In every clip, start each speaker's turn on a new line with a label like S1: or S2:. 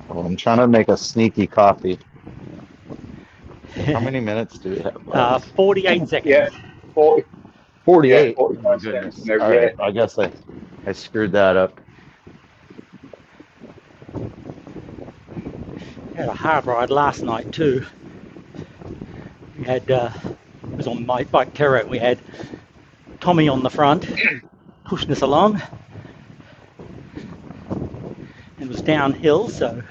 S1: Well, I'm trying to make a sneaky coffee. How many minutes do we have left?
S2: 48 seconds.
S3: Yeah, 40,
S1: 48. Oh
S3: 45
S1: my
S3: seconds
S1: goodness.
S3: now,
S1: All
S3: yeah.
S1: right. I guess I screwed that up.
S2: Had a hard ride last night too. We had, it was on my bike terror. We had Tommy on the front pushing us along. It was downhill, so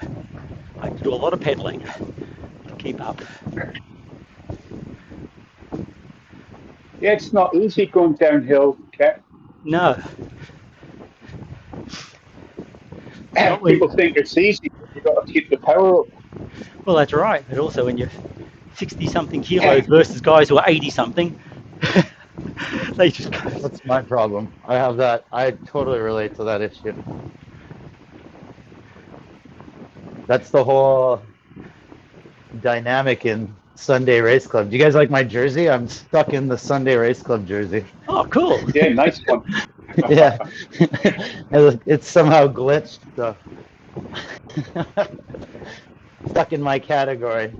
S2: I had to do a lot of pedaling to keep up.
S3: Yeah, it's not easy going downhill, Kat.
S2: No.
S3: People think it's easy, but you've got to keep the power up.
S2: Well, that's right. But also when you're 60-something kilos versus guys who are 80-something, they just go.
S1: That's my problem. I have that. I totally relate to that issue. That's the whole dynamic in Sunday Race Club. Do you guys like my jersey? I'm stuck in the Sunday Race Club jersey.
S2: Oh, cool.
S3: Yeah, nice one.
S1: Yeah. It's somehow glitched, so stuck in my category.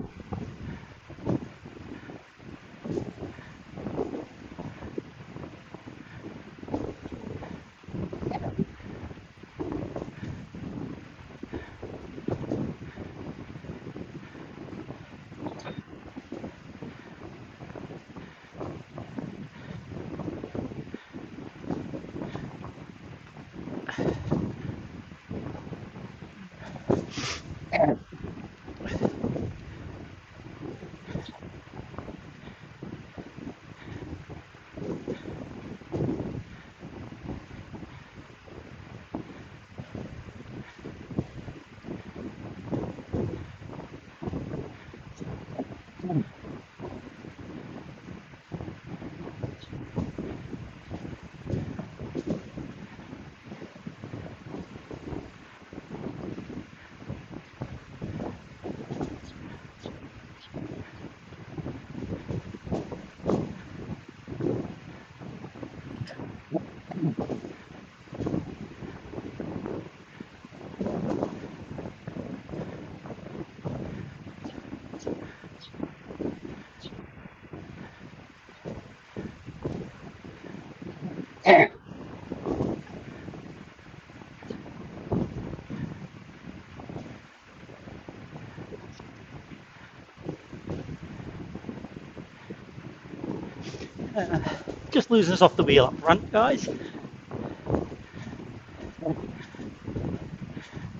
S2: Just losing us off the wheel up front, guys.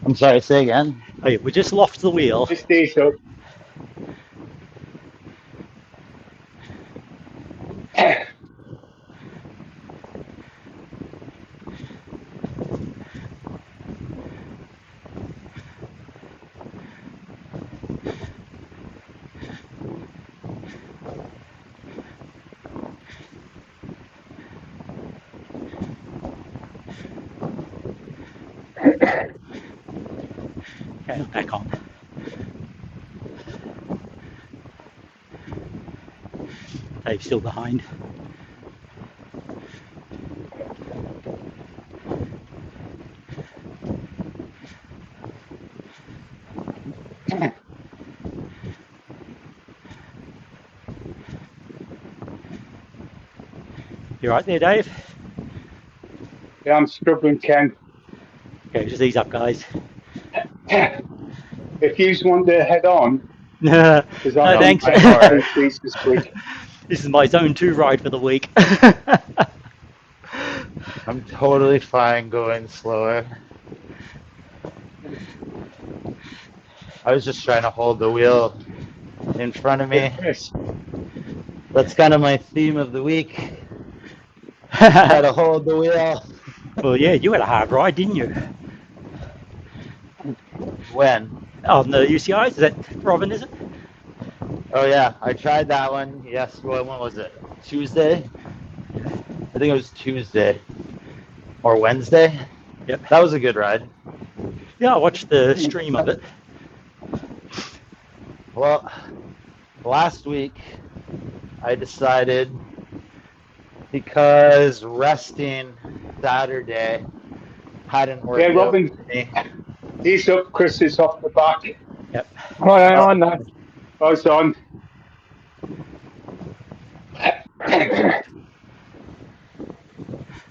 S1: I'm sorry, say again.
S2: Oh, yeah, we just lost the wheel.
S3: Just stay so.
S2: Okay, back on. Dave's still behind. You right there, Dave?
S3: Yeah, I'm struggling, Ken.
S2: Okay, just ease up, guys.
S3: If you want to head on,
S2: No,
S3: because I'm
S2: thanks.
S3: trying these this week.
S2: This is my zone 2 ride for the week.
S1: I'm totally fine going slower. I was just trying to hold the wheel in front of me.
S3: Yes.
S1: That's kind of my theme of the week. Try to hold the wheel.
S2: Well, yeah, you had a hard ride, didn't you?
S1: When?
S2: On the UCIs? Is that Robin, is it?
S1: Oh yeah, I tried that one. Yes, when was it? Tuesday? I think it was Tuesday. Or Wednesday?
S2: Yep.
S1: That was a good ride.
S2: Yeah, I watched the stream of it.
S1: Well, last week I decided because resting Saturday hadn't worked
S3: Yeah,
S1: out
S3: Robin,
S1: for me.
S3: he's up, Chris is off the back.
S2: Yep.
S4: All right, on that.
S3: I was on.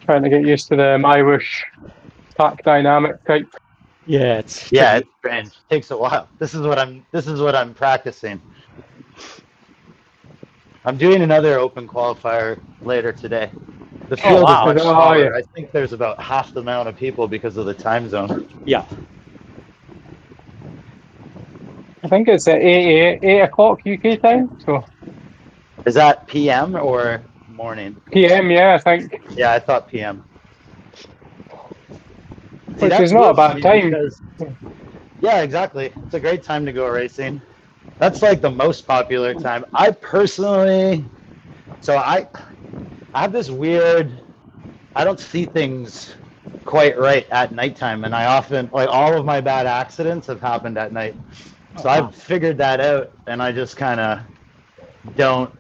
S4: Trying to get used to the MyWhoosh pack dynamic type.
S2: Yeah, it's
S1: Yeah,
S2: tricky.
S1: it's strange. It takes a while. This is what I'm practicing. I'm doing another open qualifier later today. The field is
S2: wow.
S1: much
S4: Oh,
S1: smaller.
S4: yeah.
S1: I think there's about half the amount of people because of the time zone.
S2: Yeah.
S4: I think it's at 8 o'clock UK time. So
S1: Is that PM or morning?
S4: PM, yeah, I think.
S1: Yeah, I thought PM. See,
S4: Which
S1: that's
S4: is not a
S1: good for
S4: bad
S1: me
S4: time.
S1: because, yeah, exactly. It's a great time to go racing. That's like the most popular time. I personally, so I have this weird, I don't see things quite right at nighttime, and I often, like, all of my bad accidents have happened at night. So I've figured that out, and I just kind of don't,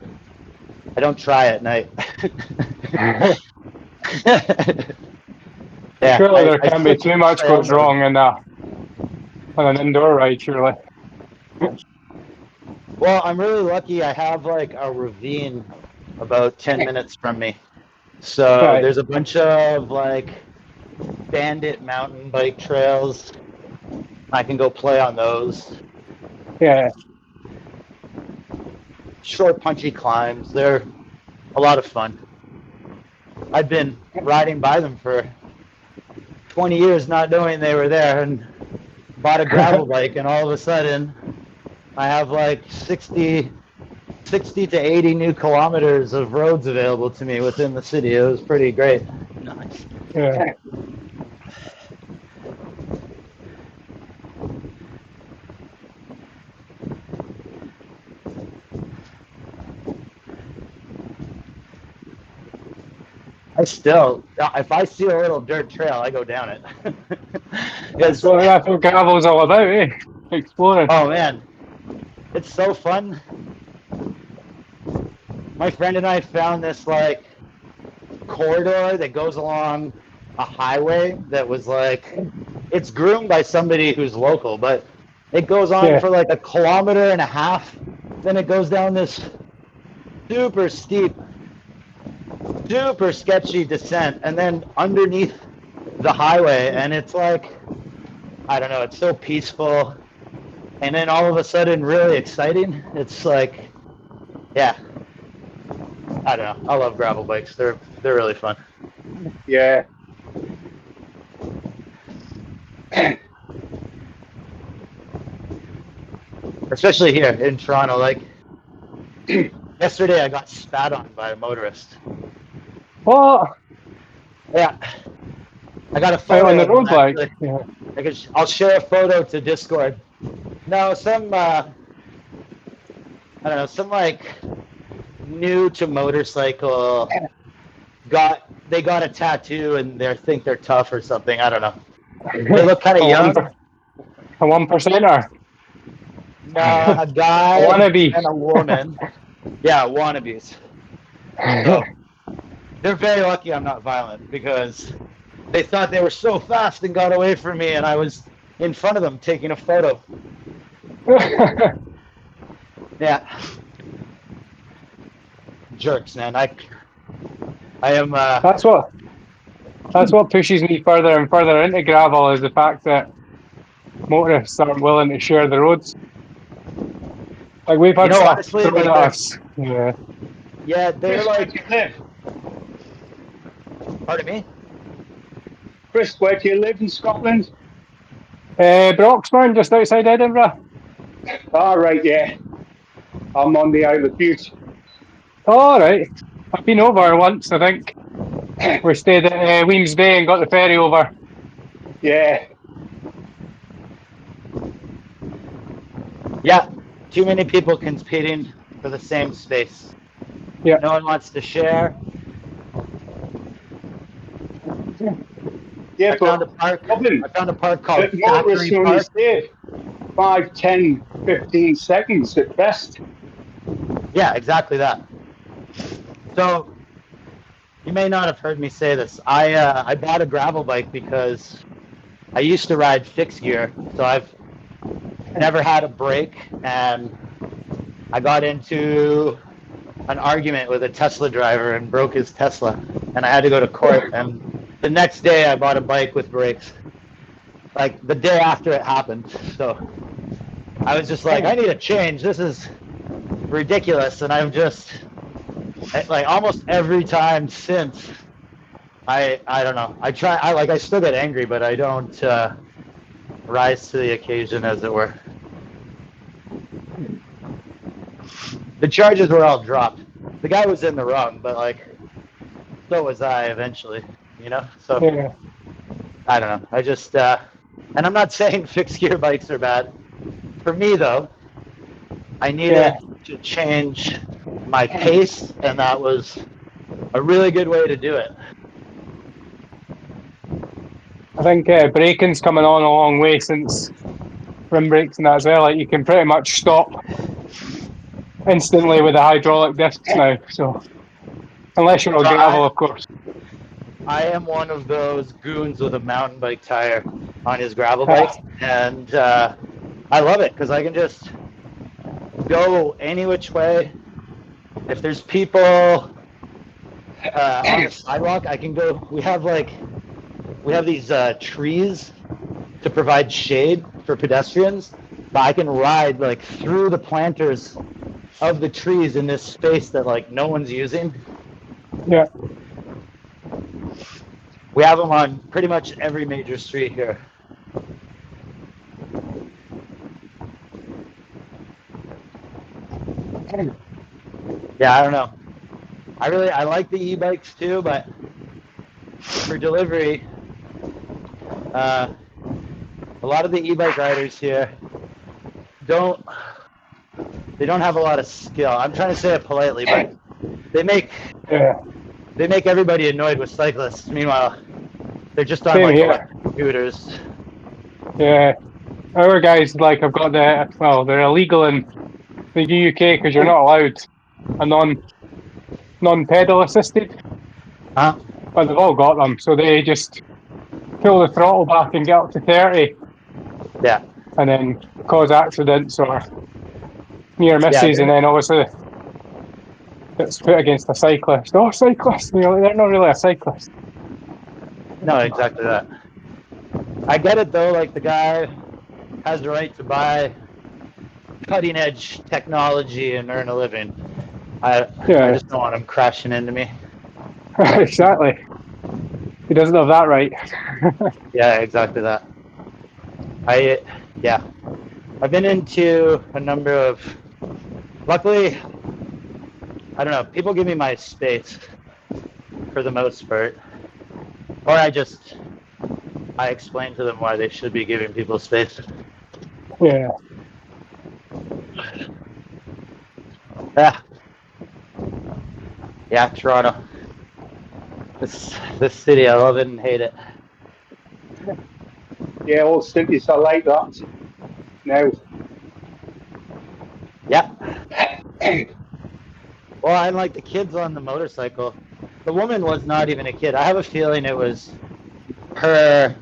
S1: I don't try at night. Yeah,
S4: Surely there
S1: I
S4: can't be
S1: switch
S4: too
S1: to
S4: much
S1: trail
S4: goes
S1: mode.
S4: wrong on an indoor ride, surely.
S1: Well, I'm really lucky. I have like a ravine about 10 minutes from me. So
S4: Right.
S1: there's a bunch of like bandit mountain bike trails. I can go play on those.
S4: Yeah.
S1: Short, punchy climbs. They're a lot of fun. I've been riding by them for 20 years not knowing they were there, and bought a gravel bike, and all of a sudden I have like 60 to 80 new kilometers of roads available to me within the city. It was pretty great.
S2: Nice.
S4: Yeah.
S1: I still, if I see a little dirt trail, I go down it.
S4: That's what gravel's all about, eh? Exploring.
S1: Oh man, it's so fun. My friend and I found this like corridor that goes along a highway that was like, it's groomed by somebody who's local, but it goes on for like 1.5 kilometers. Then it goes down this super steep, super sketchy descent, and then underneath the highway, and it's like, I don't know, it's so peaceful, and then all of a sudden really exciting. It's like, yeah, I don't know, I love gravel bikes. They're really fun.
S3: Yeah.
S1: Especially here in Toronto. Like yesterday I got spat on by a motorist.
S4: What?
S1: Yeah, I got a photo
S4: on the
S1: of him,
S4: road, like?
S1: actually.
S4: Yeah.
S1: I'll share a photo to Discord. No, some I don't know, some like new to motorcycle they got a tattoo and they think they're tough or something. I don't know. They look kind of young.
S4: A 1%er.
S1: No, a guy
S4: A wannabe.
S1: and a woman. Yeah, wannabes. So they're very lucky I'm not violent, because they thought they were so fast and got away from me, and I was in front of them taking a photo. Yeah. Jerks, man. I am
S4: That's what pushes me further and further into gravel, is the fact that motorists aren't willing to share the roads. Like, we've had stuff
S1: honestly,
S4: thrown
S1: like,
S4: at us. Yeah.
S1: yeah, they're
S3: Chris, where
S1: like,
S3: do you live?
S1: pardon me?
S3: Chris, where do you live in Scotland?
S4: Broxburn, just outside Edinburgh.
S3: All right, yeah. I'm on the Isle of Bute.
S4: All right. I've been over once, I think. We stayed at Weems Bay and got the ferry over.
S3: Yeah.
S1: Yeah, too many people competing for the same space.
S4: Yeah.
S1: No one wants to share.
S3: Yeah,
S1: I found a park.
S3: Robin,
S1: I found a park called
S3: motorists
S1: Factory
S3: only
S1: Park.
S3: stay 5, 10, 15 seconds at best.
S1: Yeah, exactly that. So You may not have heard me say this. I bought a gravel bike because I used to ride fixed gear, so I've never had a brake, and I got into an argument with a Tesla driver and broke his Tesla, and I had to go to court. And the next day, I bought a bike with brakes, like the day after it happened. So I was just like, I need a change. This is ridiculous, and I've just like almost every time since. I don't know. I still get angry, but I don't rise to the occasion, as it were. The charges were all dropped. The guy was in the wrong, but like, so was I eventually, you know? So,
S4: Yeah.
S1: I don't know. I just, and I'm not saying fixed gear bikes are bad. For me, though, I needed to change my pace, and that was a really good way to do it.
S4: I think braking's coming on a long way since rim brakes and that as well. Like you can pretty much stop instantly with the hydraulic discs now. So unless you're on gravel, of course.
S1: I am one of those goons with a mountain bike tire on his gravel bike, and I love it because I can just go any which way. If there's people on the sidewalk, I can go. We have these trees to provide shade for pedestrians, but I can ride like through the planters of the trees in this space that like no one's using.
S4: Yeah.
S1: We have them on pretty much every major street here. Yeah, I don't know. I like the e-bikes too, but for delivery, a lot of the e-bike riders here don't have a lot of skill. I'm trying to say it politely, but they make everybody annoyed with cyclists. Meanwhile, they're just on like electric scooters.
S4: Yeah, our guys I've got they're illegal in the UK because you're not allowed a non-pedal assisted.
S1: Huh?
S4: But they've all got them, so they just pull the throttle back and get up to 30.
S1: Yeah.
S4: And then cause accidents or near misses, and then obviously it's put against a cyclist. Oh, cyclist! They're not really a cyclist.
S1: No, exactly that. I get it though. Like the guy has the right to buy cutting edge technology and earn a living. I just don't want him crashing into me.
S4: Exactly. He doesn't have that right.
S1: Yeah, exactly that. I've been into a number of. Luckily, I don't know. People give me my space for the most part, or I explain to them why they should be giving people space.
S4: Yeah.
S1: Yeah, Toronto. This city, I love it and hate it.
S3: Yeah, all cities are like that now.
S1: Yeah. Well, and like the kids on the motorcycle, the woman was not even a kid. I have a feeling it was her,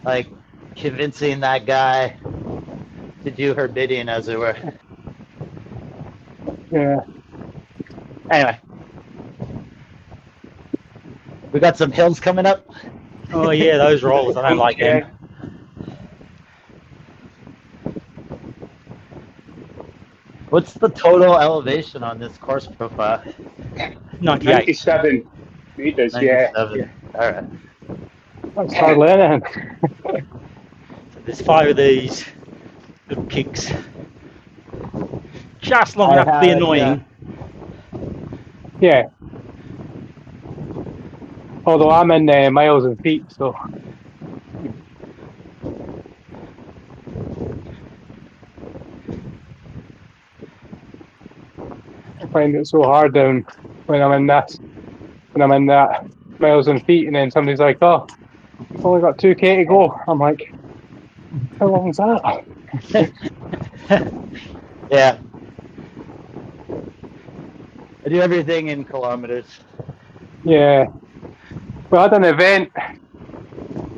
S1: like, convincing that guy to do her bidding, as it were.
S4: Yeah.
S1: Anyway, we got some hills coming up.
S2: Oh yeah, those rolls. I don't like them.
S1: What's the total elevation on this course profile?
S3: 97 meters. 97.
S1: Yeah. All right.
S4: That's hardly anything.
S2: There's 5 of these little kicks, just long enough to be annoying.
S4: Yeah. Although I'm in miles and feet, so. I find it so hard down when I'm in that miles and feet, and then somebody's like, "Oh, I've only got 2K to go." I'm like, "How long is that?"
S1: Yeah. I do everything in kilometers.
S4: Yeah. We had an event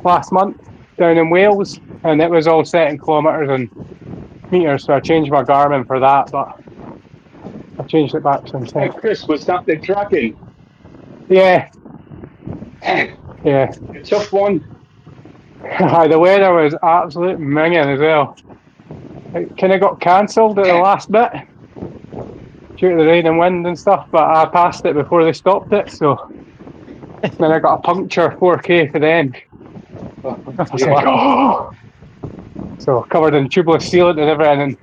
S4: last month down in Wales, and it was all set in kilometres and meters, so I changed my Garmin for that, but I changed it back since
S3: Hey,
S4: then.
S3: Chris, was that the dragon?
S4: Yeah,
S3: A
S4: yeah.
S3: tough one.
S4: The weather was absolute minging as well. It kind of got cancelled at the last bit due to the rain and wind and stuff, but I passed it before they stopped it, so then I got a puncture 4K for the end.
S3: Oh,
S4: I was like, oh! So covered in tubeless sealant and everything,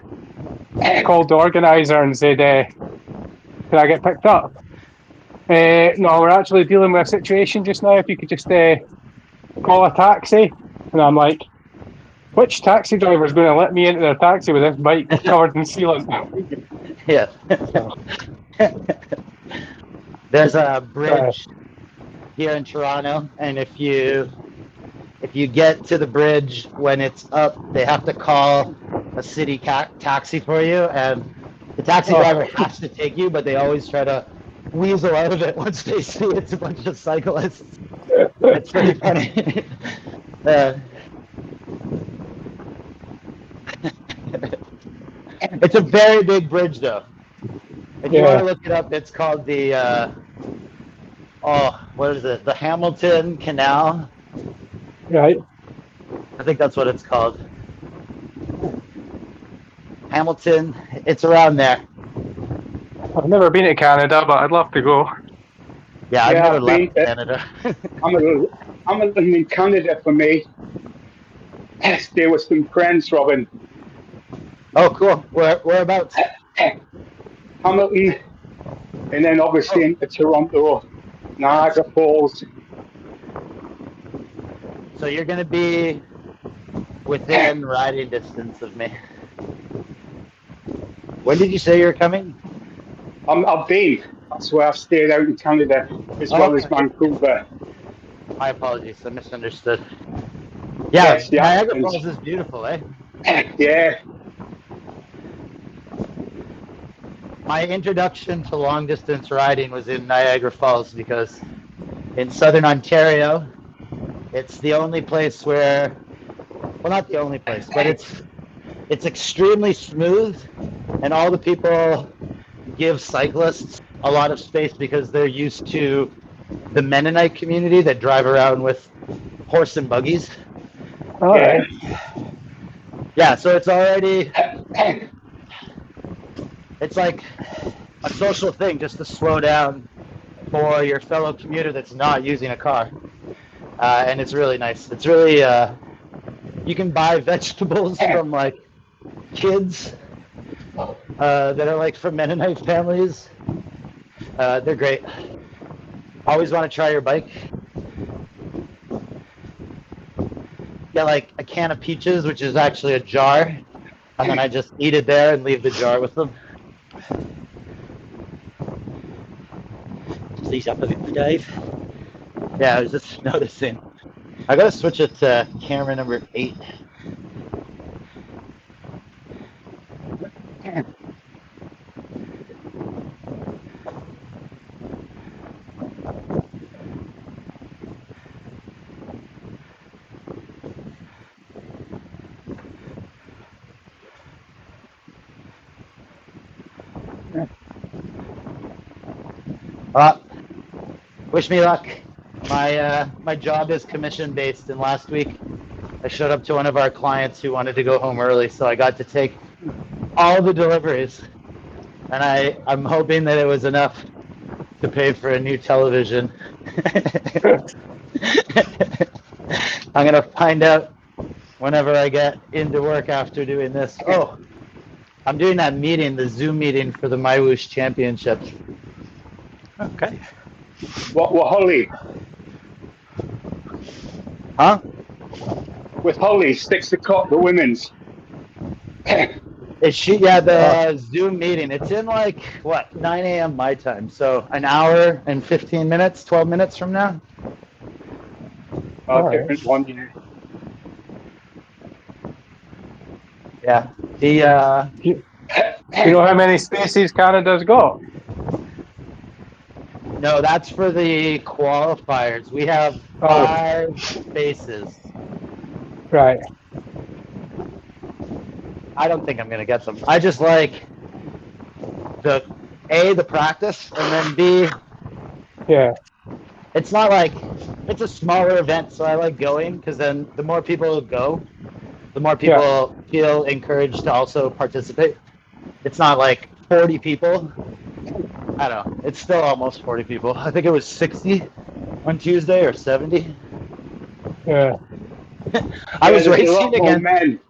S4: and called the organiser and said, can I get picked up? No, we're actually dealing with a situation just now. If you could just call a taxi. And I'm like, which taxi driver is going to let me into their taxi with this bike covered in sealant?
S1: Yeah.
S4: So,
S1: There's a bridge here in Toronto, and if you get to the bridge when it's up, they have to call a city taxi for you, and the taxi driver has to take you, but they always try to weasel out of it once they see it's a bunch of cyclists. It's pretty funny. It's a very big bridge, though. If you want to look it up, it's called the what is it? The Hamilton Canal.
S4: right.
S1: I think that's what it's called. Hamilton. It's around there.
S4: I've never been to Canada, but I'd love to go.
S1: Yeah, I've never left Canada.
S3: I'm in Canada for me. Stay with some friends, Robin.
S1: Oh, cool. Whereabouts?
S3: Hamilton, and then obviously into Toronto, Niagara Falls.
S1: So you're going to be within riding distance of me. When did you say you were coming?
S3: I've been. That's where I've stayed out in Canada, as well as Vancouver.
S1: My apologies. I misunderstood. Yeah,
S3: Yes,
S1: Niagara Falls is beautiful, eh?
S3: Yeah.
S1: My introduction to long distance riding was in Niagara Falls because in southern Ontario, it's the only place where, well, not the only place, but it's extremely smooth, and all the people give cyclists a lot of space because they're used to the Mennonite community that drive around with horse and buggies.
S4: All right.
S1: Yeah, so it's already, it's like a social thing just to slow down for your fellow commuter that's not using a car. And it's really nice. It's really, you can buy vegetables from like kids that are like from Mennonite families. They're great. Always want to try your bike. Get like a can of peaches, which is actually a jar, and then I just eat it there and leave the jar with them.
S2: These up a bit for Dave.
S1: Yeah, I was just noticing. I gotta switch it to camera number 8. Wish me luck. My job is commission based, and last week I showed up to one of our clients who wanted to go home early, so I got to take all the deliveries, and I'm hoping that it was enough to pay for a new television. I'm gonna find out whenever I get into work after doing this. Oh, I'm doing that meeting, the Zoom meeting for the MyWhoosh Championships.
S2: Okay.
S3: What Holly?
S1: Huh?
S3: With Holly, sticks the cop, the women's.
S1: The Zoom meeting. It's in like, what, 9 a.m. my time. So an hour and 15 minutes, 12 minutes from now.
S3: Different one, yeah.
S1: Yeah.
S4: You know how many spaces Canada's got?
S1: No, that's for the qualifiers. We have 5 spaces.
S4: Right.
S1: I don't think I'm gonna get them. I just like the practice, and then B,
S4: Yeah.
S1: it's not like it's a smaller event, so I like going because then the more people go, the more people feel encouraged to also participate. It's not like 40 people. I don't know. It's still almost 40 people. I think it was 60 on Tuesday or 70.
S4: Yeah.
S1: I was
S3: there's a
S1: racing
S3: lot more
S1: against.
S3: men.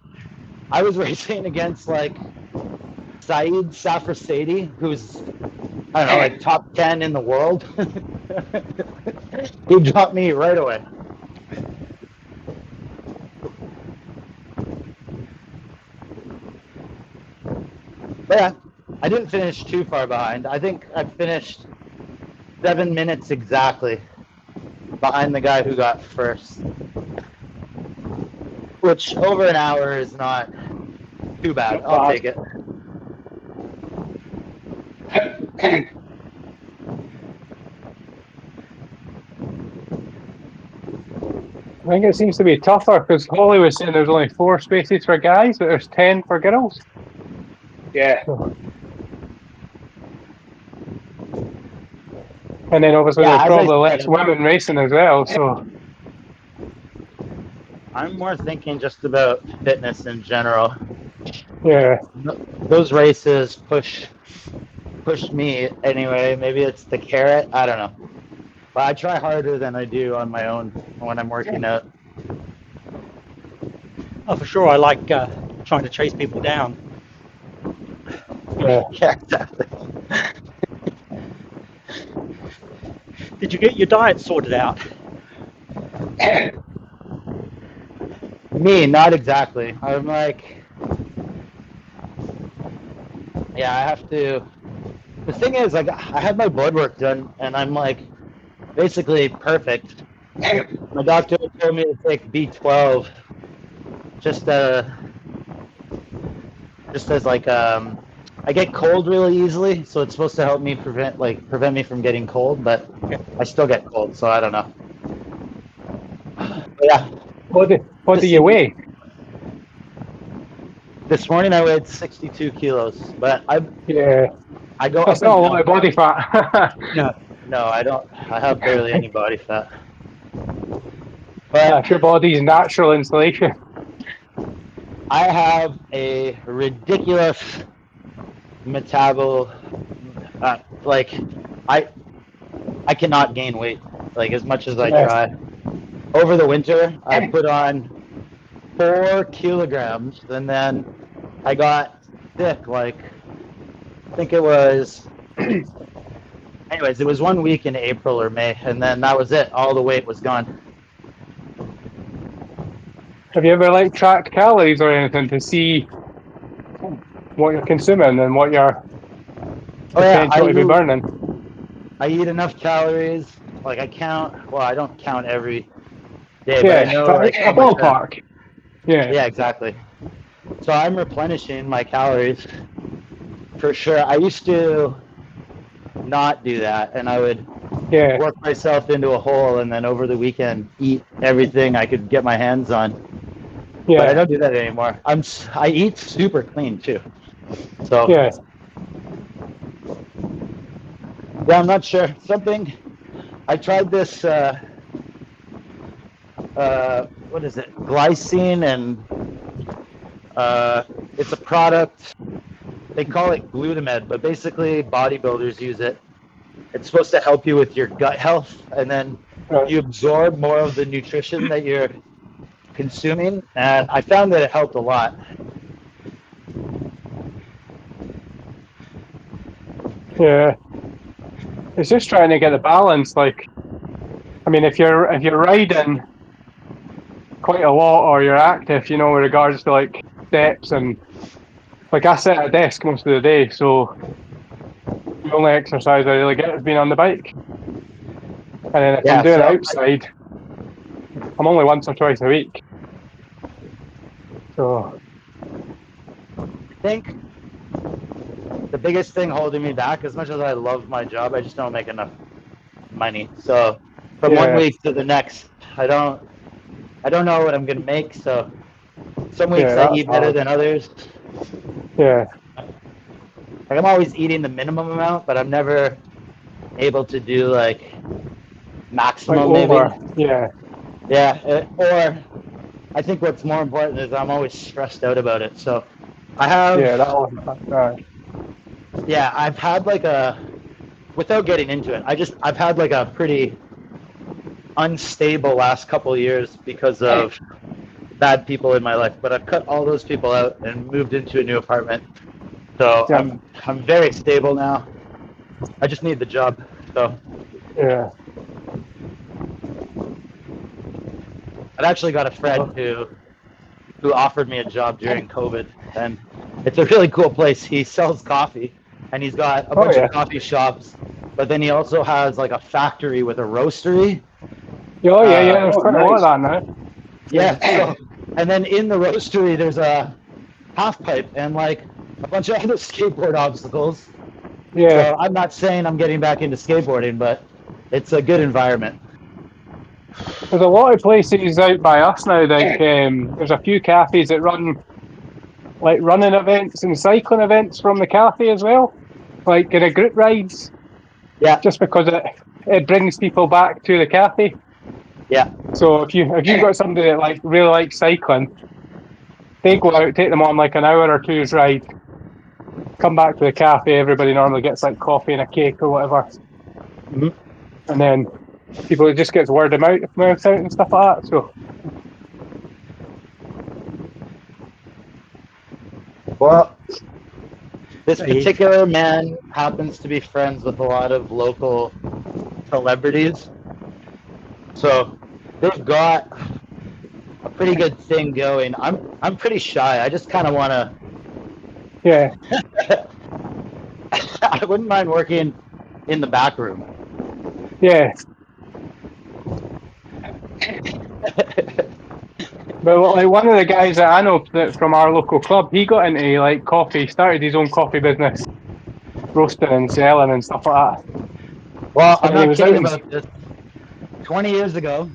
S1: I was racing against like Saeed Safrassadi, who's I don't know, like top 10 in the world. He dropped me right away. But yeah, I didn't finish too far behind. I think I finished 7 minutes exactly behind the guy who got first. Which over an hour is not too bad.
S3: Not
S1: I'll
S3: bad.
S1: take it.
S4: I think it seems to be tougher because Holly was saying there's only 4 spaces for guys, but there's 10 for girls.
S3: Yeah.
S4: And then obviously
S1: Yeah,
S4: there's
S1: as I
S4: probably
S1: said,
S4: less women racing as well. So
S1: I'm more thinking just about fitness in general.
S4: yeah,
S1: Those races push me anyway. Maybe it's the carrot. I don't know. But I try harder than I do on my own when I'm working out.
S2: Oh, for sure. I like trying to chase people down.
S4: yeah.
S1: Yeah, exactly.
S2: Did you get your diet sorted out?
S1: Me, not exactly. I'm like, yeah, I have to. The thing is, like, I had my blood work done, and I'm like, basically perfect. My doctor told me to take B12, just as like I get cold really easily, so it's supposed to help me prevent me from getting cold, but I still get cold, so I don't know. But yeah.
S4: What do you weigh?
S1: This morning I weighed 62 kilos, but I go
S4: That's
S1: up and
S4: not a
S1: down.
S4: lot of body fat.
S1: No, I don't. I have barely any body fat. But
S4: That's your body's natural insulation.
S1: I have a ridiculous metabol. Like I cannot gain weight like as much as I try. Over the winter, I put on 4 kilograms, and then I got sick. Like I think it was. Anyways, it was 1 week in April or May, and then that was it. All the weight was gone.
S4: Have you ever like tracked calories or anything to see what you're consuming and what you're potential to be burning?
S1: I eat enough calories. Like I count. Well, I don't count every day, but
S4: Yeah,
S1: I know like
S4: a ballpark.
S1: Yeah, exactly. So I'm replenishing my calories for sure. I used to not do that, and I would work myself into a hole, and then over the weekend eat everything I could get my hands on.
S4: Yeah.
S1: But I don't do that anymore. I eat super clean too. So
S4: yeah,
S1: I'm not sure. I tried this. What is it? Glycine, and it's a product. They call it glutamate, but basically bodybuilders use it. It's supposed to help you with your gut health, and then you absorb more of the nutrition that you're consuming. And I found that it helped a lot.
S4: Yeah, it's just trying to get the balance. Like, I mean, if you're riding quite a lot or you're active, with regards to like steps and like I sit at a desk most of the day, so the only exercise I really get is being on the bike. And then if I'm doing outside, I'm only once or twice a week. So
S1: I think the biggest thing holding me back, as much as I love my job, I just don't make enough money. So from one week to the next, I don't know what I'm gonna make. So some weeks I
S4: that's
S1: eat better
S4: hard.
S1: than others.
S4: Yeah,
S1: Like I'm always eating the minimum amount, but I'm never able to do like
S4: like
S1: maximum
S4: over.
S1: maybe.
S4: Yeah,
S1: Or I think what's more important is I'm always stressed out about it. So I
S4: yeah, that
S1: have,
S4: one.
S1: I've had like without getting into it, I've had like a pretty unstable last couple of years because of bad people in my life. But I've cut all those people out and moved into a new apartment. So
S4: Yeah.
S1: I'm very stable now. I just need the job. So
S4: Yeah.
S1: I've actually got a friend who offered me a job during COVID, and it's a really cool place. He sells coffee, and he's got a bunch of coffee shops, but then he also has like a factory with a roastery.
S4: Oh yeah, there's quite a lot of that now.
S1: Yeah. So, and then in the roastery, there's a half pipe and like a bunch of other skateboard obstacles.
S4: Yeah.
S1: So I'm not saying I'm getting back into skateboarding, but it's a good environment.
S4: There's a lot of places out by us now. Like there's a few cafes that run like running events and cycling events from the cafe as well, like in a group rides.
S1: Yeah.
S4: Just because it brings people back to the cafe.
S1: Yeah.
S4: So if you've got somebody that like really likes cycling, they go out, take them on like an hour or two's ride, come back to the cafe. Everybody normally gets like coffee and a cake or whatever, and then people, it just gets word of mouth out and stuff like that. So
S1: well, this particular man happens to be friends with a lot of local celebrities. So they've got a pretty good thing going. I'm pretty shy. I just kind of want to.
S4: yeah.
S1: I wouldn't mind working in the back room.
S4: Yeah. But like one of the guys that I know that from our local club, he got into like coffee, started his own coffee business, roasting and selling and stuff like that.
S1: Well,
S4: And
S1: I'm
S4: he
S1: not
S4: was
S1: kidding
S4: out in,
S1: about this. 20 years ago,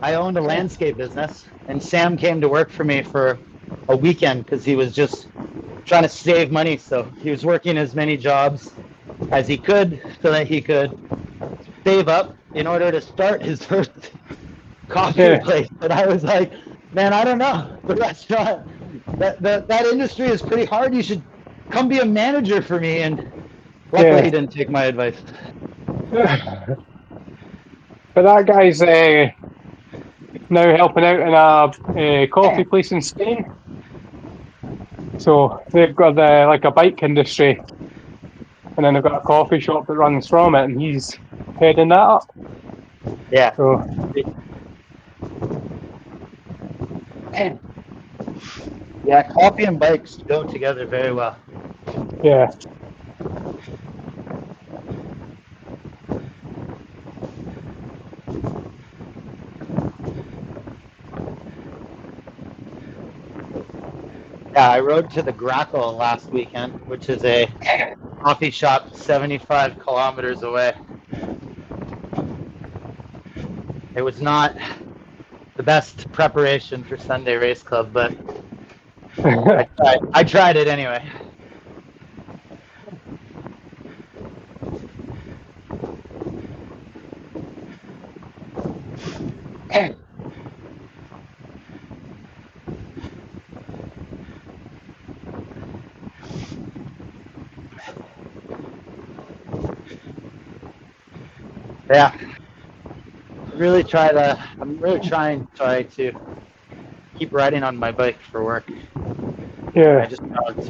S1: I owned a landscape business, and Sam came to work for me for a weekend because he was just trying to save money. So he was working as many jobs as he could so that he could save up in order to start his first coffee place. But I was like, man, I don't know. The restaurant, that industry is pretty hard. You should come be a manager for me. And luckily he didn't take my advice.
S4: but that guy's now helping out in a coffee place in Spain. So they've got like a bike industry, and then they've got a coffee shop that runs from it, and he's heading that up.
S1: Yeah.
S4: So
S1: yeah, coffee and bikes go together very well.
S4: yeah.
S1: Yeah, I rode to the Grackle last weekend, which is a coffee shop 75 kilometers away. It was not the best preparation for Sunday Race Club, but I tried it anyway. Yeah. I'm really trying to keep riding on my bike for work.
S4: Yeah.
S1: I just don't.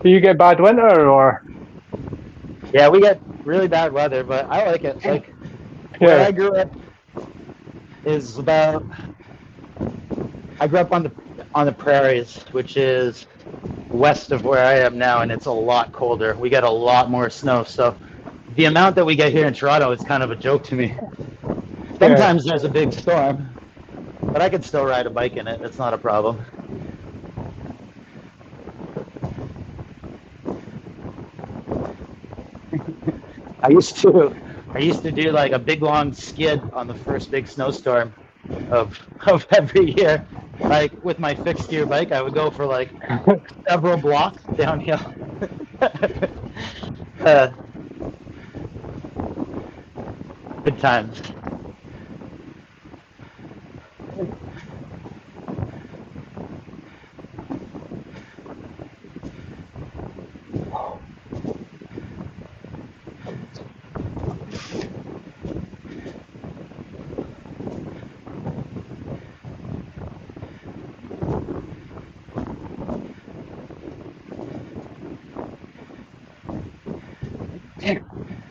S4: Do you get bad winter or?
S1: Yeah, we get really bad weather, but I like it. Like where I grew up is about. I grew up on the prairies, which is west of where I am now, and it's a lot colder. We get a lot more snow, so the amount that we get here in Toronto is kind of a joke to me. Sometimes there's a big storm, but I could still ride a bike in it. It's not a problem. I used to do like a big long skid on the first big snowstorm of every year. Like with my fixed gear bike, I would go for like several blocks downhill. uh, good times.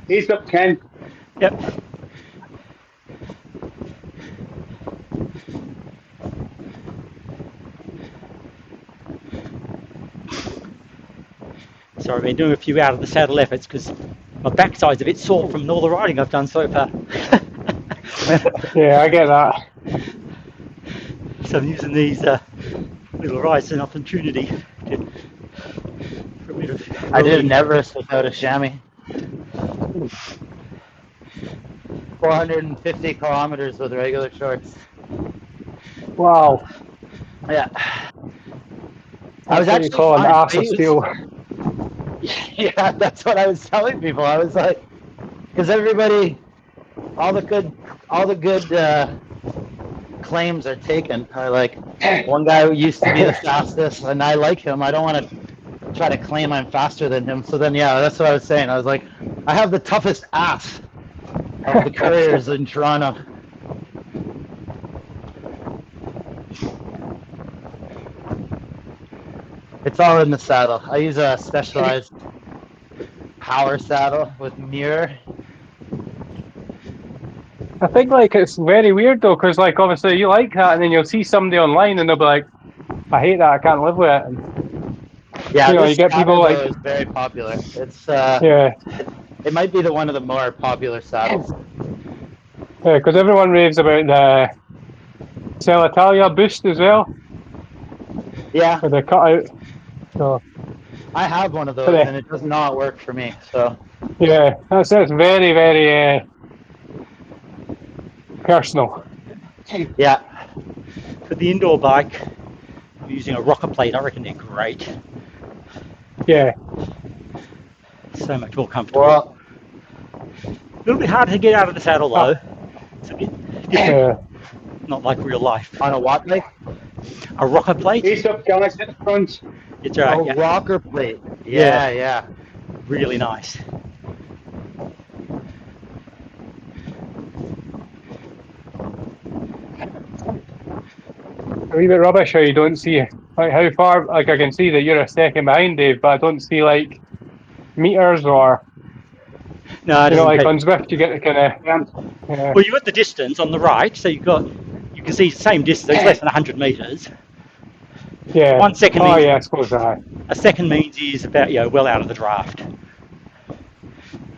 S3: He's up, Ken.
S2: Yep. So I've been doing a few out of the saddle efforts because my backside's a bit sore from all the riding I've done so far.
S4: Yeah, I get that.
S2: So I'm using these little rides as an opportunity for a bit of
S1: I did
S2: relief.
S1: an Everest without a chamois. 450 kilometers with regular shorts.
S4: Wow.
S1: Yeah. I
S4: That's
S1: was
S4: what you
S1: actually
S4: call an
S1: fine.
S4: ass of steel.
S1: Yeah, that's what I was telling people. I was like, because everybody, all the good claims are taken. I like one guy who used to be the fastest, and I like him. I don't want to try to claim I'm faster than him. So then, yeah, that's what I was saying. I was like, I have the toughest ass of the couriers in Toronto. It's all in the saddle. I use a specialized power saddle with mirror.
S4: I think like it's very weird though, because like obviously you like that, and then you'll see somebody online and they'll be like, "I hate that. I can't live with it." And,
S1: Yeah,
S4: you
S1: this
S4: get people
S1: saddle
S4: like,
S1: though is very popular. It's
S4: yeah,
S1: it might be one of the more popular saddles.
S4: yeah, because everyone raves about the Italia boost as well,
S1: Yeah,
S4: with the cutout. So,
S1: I have one of
S4: but
S1: those and it does not work for me. So
S4: yeah, that's very very personal.
S1: yeah,
S2: For the indoor bike, I'm using a rocker plate. I reckon they're great.
S4: Yeah,
S2: So much more comfortable.
S1: well,
S2: A little bit hard to get out of the saddle though. It's a bit different.
S4: yeah.
S2: Not like real life.
S1: on a what bike?
S2: A rocker plate?
S3: He's up, guys, at the front.
S2: It's right,
S1: A
S2: yeah.
S1: rocker plate.
S2: Yeah.
S1: Yeah.
S2: Really nice.
S4: A wee bit rubbish how you don't see like how far. Like I can see that you're a second behind Dave, but I don't see like meters or
S2: No, it doesn't
S4: like
S2: take.
S4: on Zwift you get the kind of yeah.
S2: Well, you've got the distance on the right, so you can see the same distance, less than 100 metres.
S4: Yeah.
S2: 1 second
S4: Oh
S2: means
S4: yeah, I suppose that.
S2: a second means he's about well out of the draft.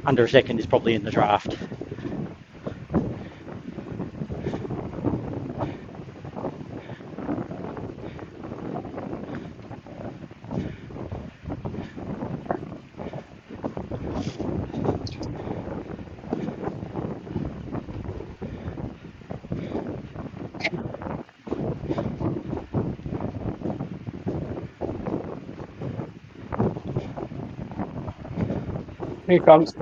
S2: Under a second is probably in the draft.
S4: Here he comes.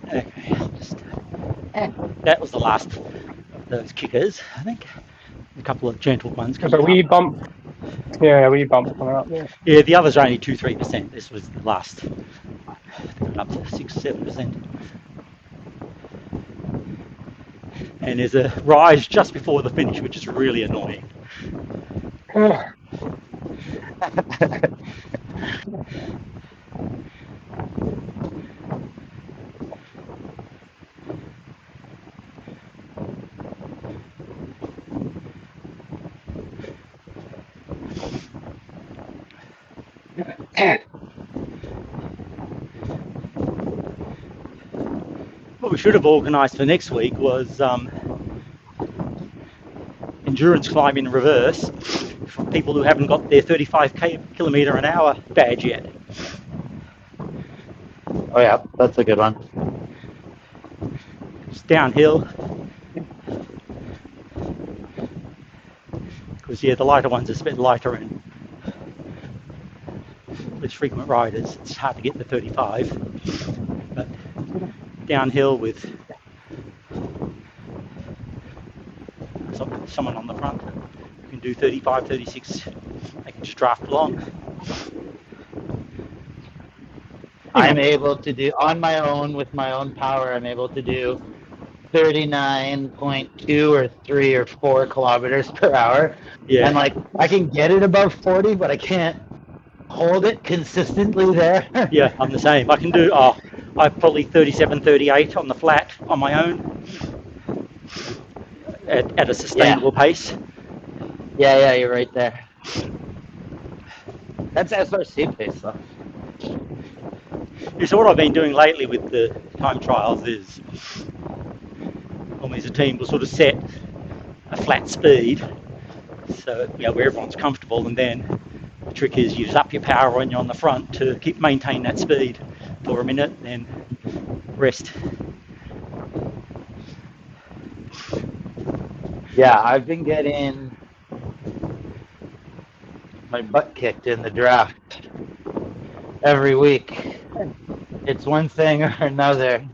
S2: Okay, that was the last of those kickers, I think. A couple of gentle ones
S4: There's a
S2: coming
S4: wee
S2: up.
S4: bump. Yeah, a wee bump coming up there.
S2: Yeah, the others are only 2-3%. This was the last. Going up to 6-7%. And there's a rise just before the finish, which is really annoying. What we should have organised for next week was endurance climb in reverse for people who haven't got their 35 kilometre an hour badge yet.
S1: Oh yeah, that's a good one.
S2: It's downhill. Because the lighter ones are a bit lighter and with frequent riders, it's hard to get the 35. But downhill with someone on the front, you can do 35, 36. They can just draft along.
S1: I'm able to do on my own with my own power. I'm able to do 39.2 or 3 or 4 kilometers per hour.
S2: Yeah.
S1: And like I can get it above 40, but I can't hold it consistently there.
S2: Yeah, I'm the same. I can do, I'm probably 37, 38 on the flat on my own at a sustainable pace.
S1: Yeah, you're right there. That's SRC pace though.
S2: Yeah, so what I've been doing lately with the time trials is normally as a team will sort of set a flat speed so where everyone's comfortable, and then the trick is you just up your power when you're on the front to maintain that speed for a minute, then rest.
S1: Yeah, I've been getting my butt kicked in the draft every week. It's one thing or another.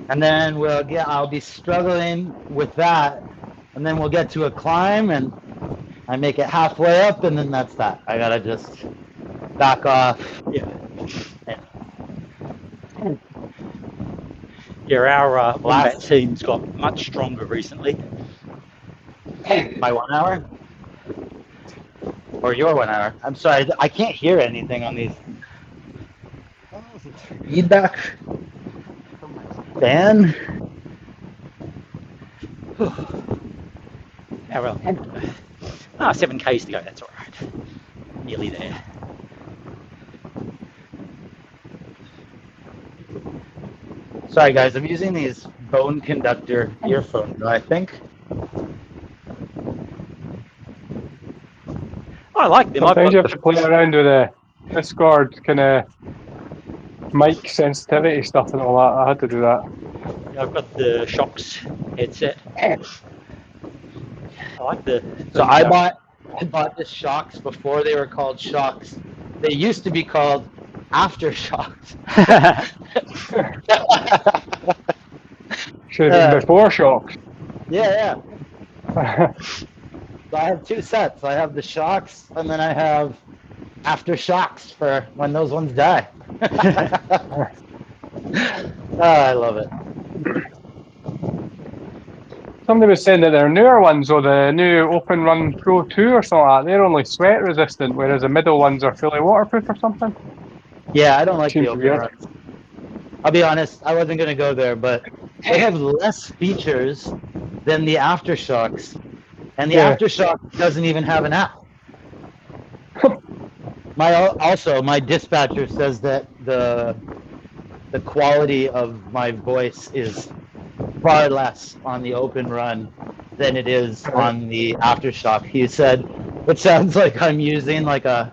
S1: And then I'll be struggling with that. And then we'll get to a climb and I make it halfway up, and then that's that. I gotta just back off.
S2: Yeah, our Wombat team's got much stronger recently.
S1: My 1 hour? Or your 1 hour? I'm sorry, I can't hear anything on these. Feedback from my fan?
S2: Well, 7Ks to go, that's all right. Nearly there.
S1: Sorry guys, I'm using these bone conductor earphones, I think.
S2: I like them.
S4: Sometimes you have to play around with the Discord kind of mic sensitivity stuff and all that. I had to do that.
S2: I've got the Shocks headset. I like the.
S1: So I bought the Shocks before they were called Shocks. They used to be called Aftershocks.
S4: Should have been before Shocks.
S1: Yeah. So I have 2 sets. I have the Shocks, and then I have Aftershocks for when those ones die. I love it.
S4: Somebody was saying that their newer ones, or the new Open Run Pro 2 or something like that, they're only sweat resistant, whereas the middle ones are fully waterproof or something.
S1: Yeah, I don't like
S4: Seems
S1: the Open
S4: weird.
S1: Runs. I'll be honest, I wasn't going to go there, but they have less features than the Aftershocks. And the Aftershock doesn't even have an app. My dispatcher says that the quality of my voice is far less on the Open Run than it is on the Aftershock. He said it sounds like I'm using like a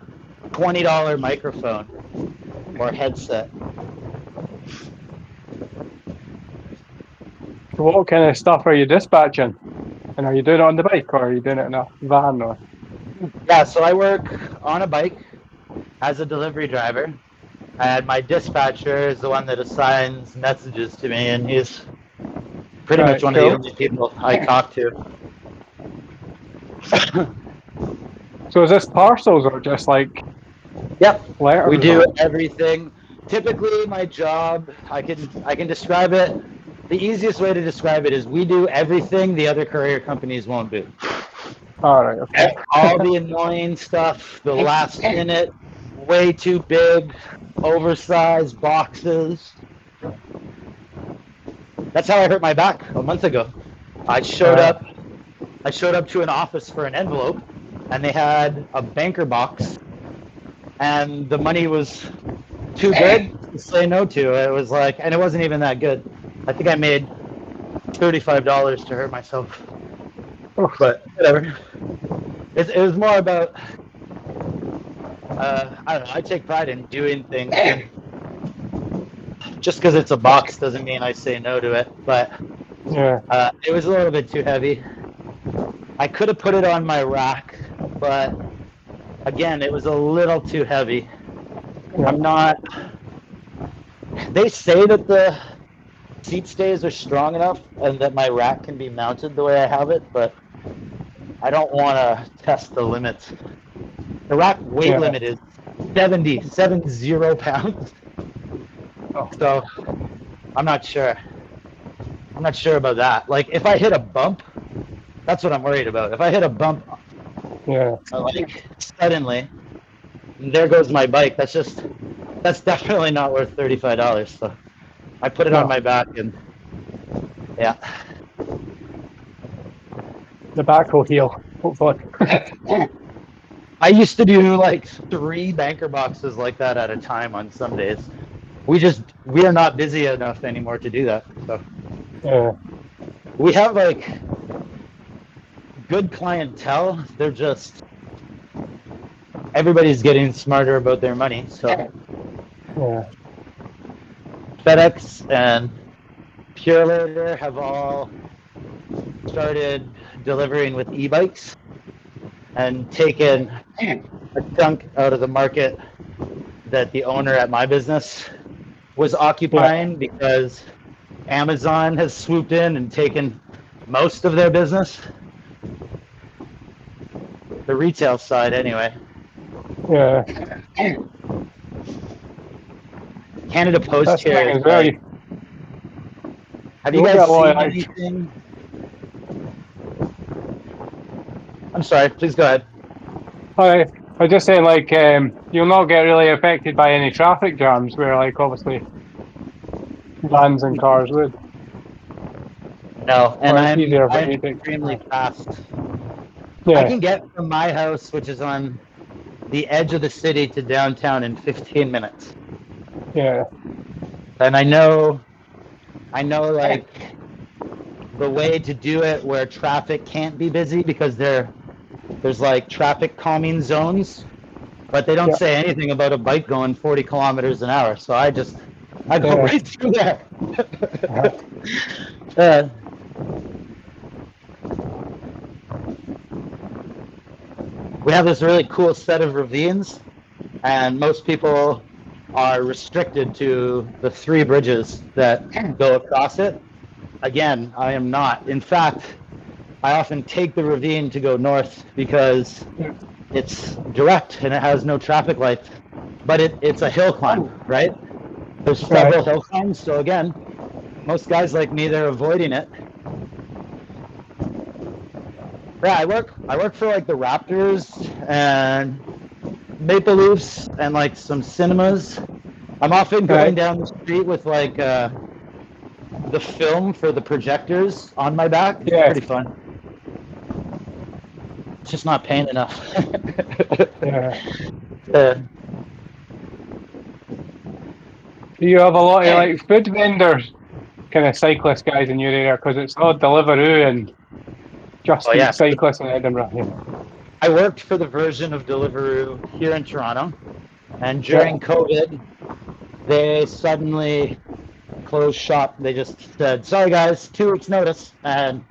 S1: $20 microphone or headset.
S4: So what kind of stuff are you dispatching? And are you doing it on the bike, or are you doing it in a van? Or?
S1: Yeah, so I work on a bike as a delivery driver, and my dispatcher is the one that assigns messages to me, and he's pretty much one of the only people I talk to.
S4: So is this parcels or just like letters?
S1: We do everything. Typically, my job, I can describe it. The easiest way to describe it is we do everything the other courier companies won't do.
S4: All right. Okay.
S1: All the annoying stuff, the last minute, way too big, oversized boxes. That's how I hurt my back a month ago. I showed up to an office for an envelope, and they had a banker box, and the money was too good to say no to. It was like, and it wasn't even that good. I think I made $35 to hurt myself. But whatever. it was more about I don't know. I take pride in doing things, and just because it's a box doesn't mean I say no to it. But
S4: Yeah.
S1: it was a little bit too heavy. I could have put it on my rack, but again, it was a little too heavy.
S4: Yeah.
S1: I'm not. They say that the seat stays are strong enough and that my rack can be mounted the way I have it, but I don't want to test the limits. The rack weight limit is 70 pounds.
S4: Oh.
S1: So I'm not sure. I'm not sure about that. Like if I hit a bump, that's what I'm worried about. If I hit a bump, like suddenly, there goes my bike. That's definitely not worth $35. So I put it on my back, and yeah.
S4: The back will heal, hopefully.
S1: I used to do like 3 banker boxes like that at a time on some days. We are not busy enough anymore to do that. So we have like good clientele. They're just everybody's getting smarter about their money. So FedEx and Pure Later have all started delivering with e-bikes and taken a chunk out of the market that the owner at my business was occupying because Amazon has swooped in and taken most of their business. The retail side, anyway.
S4: Yeah.
S1: Canada Post
S4: That's
S1: here is
S4: well.
S1: like, have you guys seen anything? I'm sorry, please go ahead.
S4: I was just saying, like, you'll not get really affected by any traffic jams where, like, obviously vans and cars would.
S1: No, and I'm
S4: I'm
S1: extremely fast.
S4: Yeah.
S1: I can get from my house, which is on the edge of the city, to downtown in 15 minutes.
S4: Yeah.
S1: And I know like the way to do it where traffic can't be busy because there's like traffic calming zones, but they don't say anything about a bike going 40 kilometers an hour. So I go right through there. We have this really cool set of ravines, and most people are restricted to the 3 bridges that go across it. Again, I am not. In fact, I often take the ravine to go north because it's direct and it has no traffic lights. But it's a hill climb, right? There's several hill climbs, so again, most guys like me, they're avoiding it. Yeah, I work for like the Raptors and Maple Leafs and like some cinemas. I'm often going down the street with like the film for the projectors on my back. It's pretty fun. It's just not paying enough.
S4: Do you have a lot of like food vendors, kind of cyclist guys in your area? Because it's all Deliveroo and just cyclists in Edinburgh.
S1: I worked for the version of Deliveroo here in Toronto, and during COVID, they suddenly closed shop. They just said, "Sorry guys, 2 weeks notice." And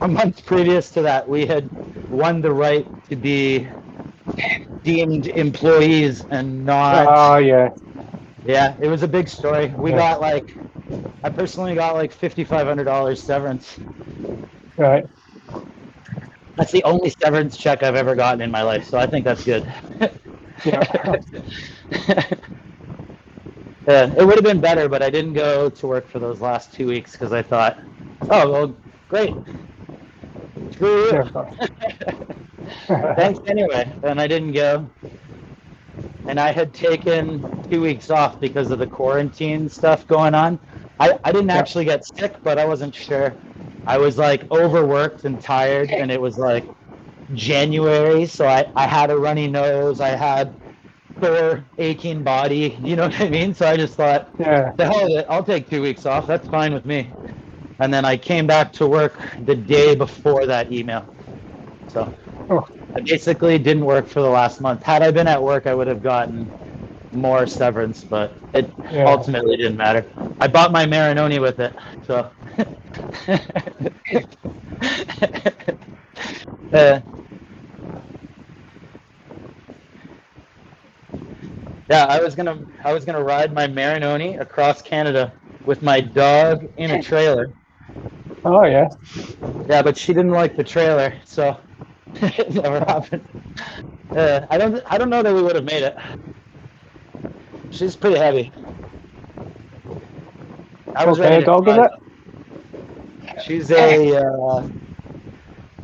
S1: a month previous to that, we had won the right to be deemed employees and not.
S4: Oh yeah.
S1: Yeah, it was a big story. We got like, I personally got like $5,500 severance.
S4: Right.
S1: That's the only severance check I've ever gotten in my life, so I think that's good. It would have been better, but I didn't go to work for those last 2 weeks because I thought, oh, well, great. Screw you. Thanks anyway. And I didn't go. And I had taken 2 weeks off because of the quarantine stuff going on. I didn't actually get sick, but I wasn't sure. I was like overworked and tired, and it was like January, so I had a runny nose. I had sore, aching body. You know what I mean? So I just thought, the hell of it, I'll take 2 weeks off. That's fine with me. And then I came back to work the day before that email. So
S4: Oh.
S1: I basically didn't work for the last month. Had I been at work, I would have gotten more severance, but it ultimately didn't matter. I bought my Marinoni with it, so. Yeah, I was gonna ride my Marinoni across Canada with my dog in a trailer.
S4: Oh yeah.
S1: Yeah, but she didn't like the trailer, so it never happened. I don't know that we would have made it. She's pretty heavy. I was
S4: What kind
S1: ready
S4: of
S1: to
S4: dog is
S1: try
S4: it?
S1: She's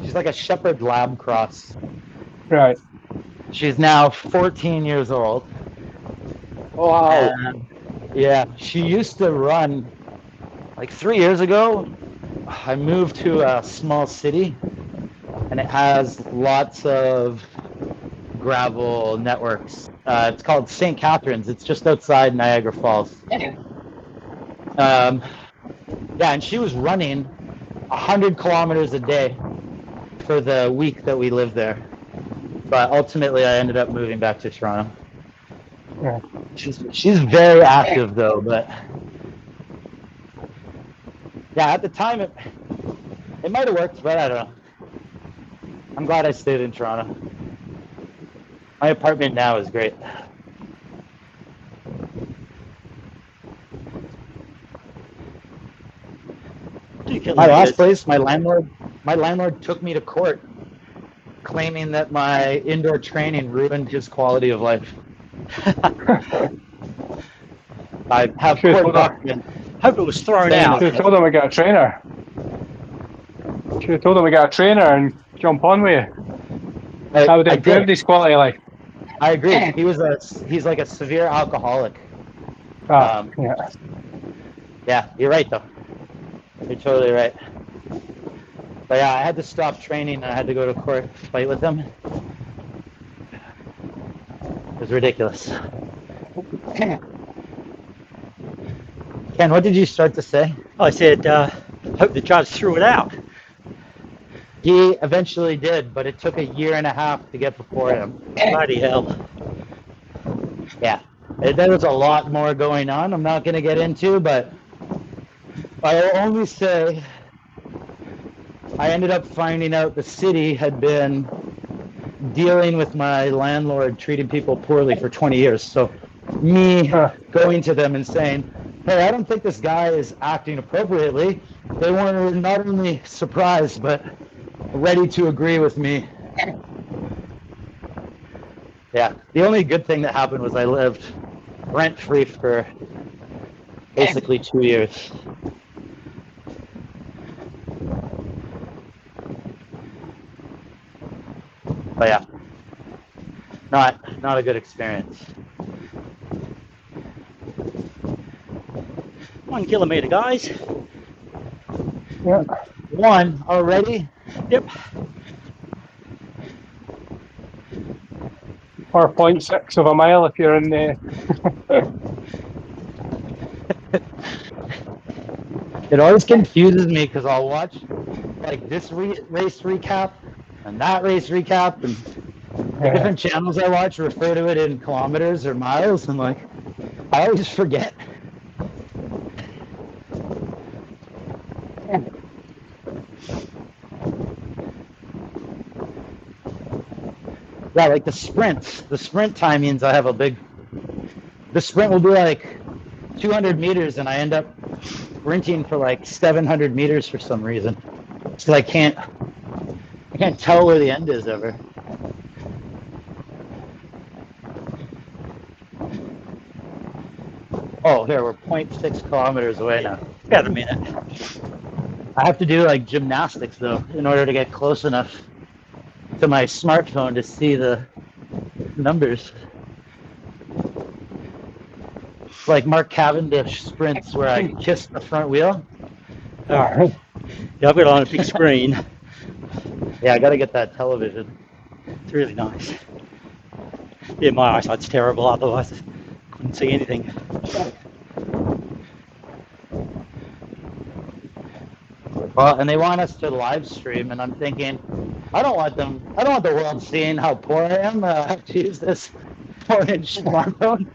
S1: she's like a shepherd lab cross.
S4: Right.
S1: She's now 14 years old.
S3: Wow.
S1: And yeah, she used to run like 3 years ago. I moved to a small city and it has lots of gravel networks. It's called St. Catharines. It's just outside Niagara Falls. Yeah, and she was running 100 kilometers a day for the week that we lived there. But ultimately, I ended up moving back to Toronto.
S4: Yeah.
S1: She's very active though, but yeah, at the time it might have worked, but I don't know. I'm glad I stayed in Toronto. My apartment now is great. My last place, my landlord took me to court, claiming that my indoor training ruined his quality of life. I have court documents.
S2: Hope it was thrown out.
S4: Should have told him we got a trainer. Should have told him we got a trainer and jump on with you. That would improve his quality of life.
S1: I agree. He's like a severe alcoholic.
S4: Yeah.
S1: Yeah, you're right though. You're totally right. But yeah, I had to stop training and I had to go to court to fight with him. It was ridiculous. Ken, what did you start to say?
S2: I said, hope the judge threw it out.
S1: He eventually did, but it took a year and a half to get before him.
S2: Bloody hell.
S1: Yeah, there was a lot more going on. I'm not going to get into, but I'll only say I ended up finding out the city had been dealing with my landlord treating people poorly for 20 years. So me going to them and saying, hey, I don't think this guy is acting appropriately. They were not only surprised, but ready to agree with me. Yeah, the only good thing that happened was I lived rent-free for basically 2 years. But yeah, not a good experience.
S2: 1 kilometer, guys.
S4: Yeah.
S1: 1 already?
S2: Yep.
S4: Or 0.6 of a mile if you're in the.
S1: It always confuses me because I'll watch like this race recap and that race recap, and the different channels I watch refer to it in kilometers or miles, and like I always forget. Yeah, like the sprint timings, I have the sprint will be like 200 meters and I end up sprinting for like 700 meters for some reason. So I can't tell where the end is ever. Oh, here, we're 0.6 kilometers away now.
S2: About a minute.
S1: I have to do like gymnastics though in order to get close enough to my smartphone to see the numbers. Like Mark Cavendish sprints where I kiss the front wheel.
S2: Yeah, I've got it on a big screen.
S1: Yeah, I gotta get that television.
S2: It's really nice. Yeah, my eyesight's terrible, otherwise I couldn't see anything.
S1: Well, and they want us to live stream, and I'm thinking, I don't want the world seeing how poor I am. I have to use this 4-inch smartphone.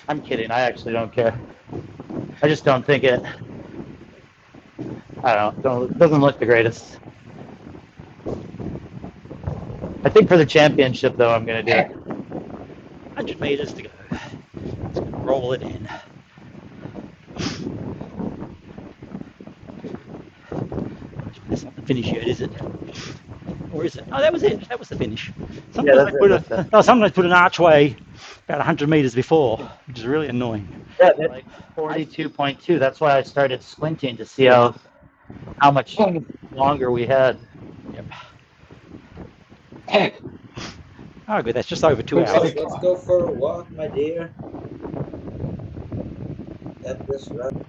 S1: I'm kidding. I actually don't care. I just don't think it. I don't know. It doesn't look the greatest. I think for the championship, though, I'm going to do it.
S2: 100 meters to go. Just gonna roll it in. That's not the finish yet, is it? Or is it? Oh, that was it. That was the finish. Sometimes sometimes put an archway about 100 meters before, which is really annoying.
S1: Yeah, like 42.2. That's why I started squinting to see how much longer we had.
S2: Yep. Oh, good. That's just over 2 hours.
S5: Let's go for a walk, my dear. At this run.